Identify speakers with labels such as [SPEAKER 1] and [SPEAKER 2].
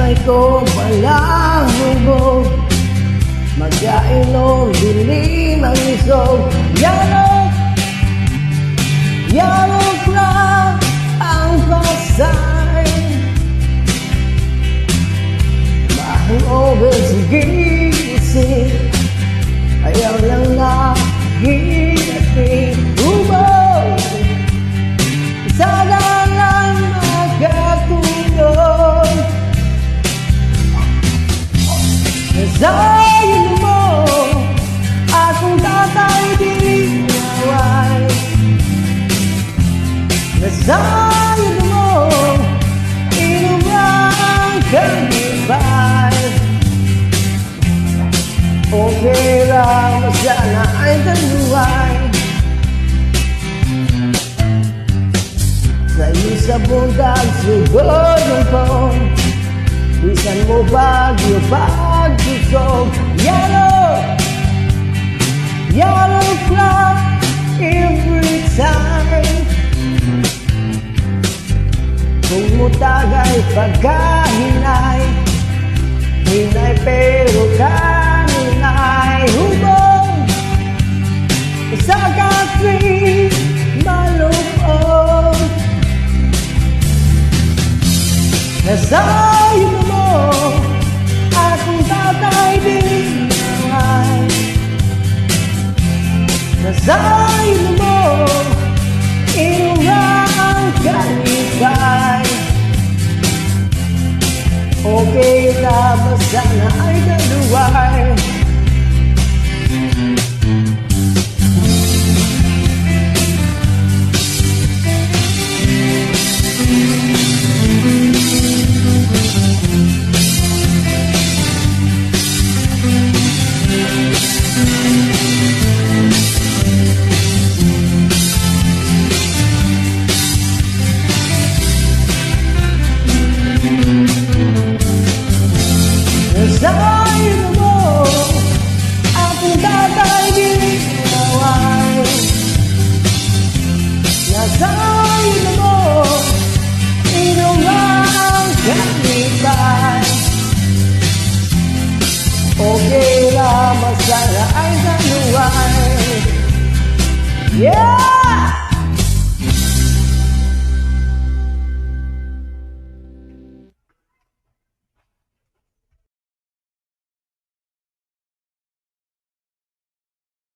[SPEAKER 1] tatay ko palahubog, magkainom dilim ang isog. Yarok lang ang pasay, mahal over sa gising, ayaw lang na hinating hubog. Sana lang makatulog, nasayin mo akong tatay di naway. Nasayin mo inumang kalibay. Okay lang, sana ay daluay. Sa'yo sa bundag, sugod ng pong, bisan mo bagyo pagsusog. Yellow clock every time. Kung mutagay pagkahinay, hinay pero kaninay. Hubog sa country malupog, nasayin mo akong tatay din naway. Nasayin mo inumang kalibay. Okay lang, sana ay daluway. Nasayin mo akong tatay di naway. Nasayin mo inumang kalibay. Okay lang, masana ay daluway. Yeah!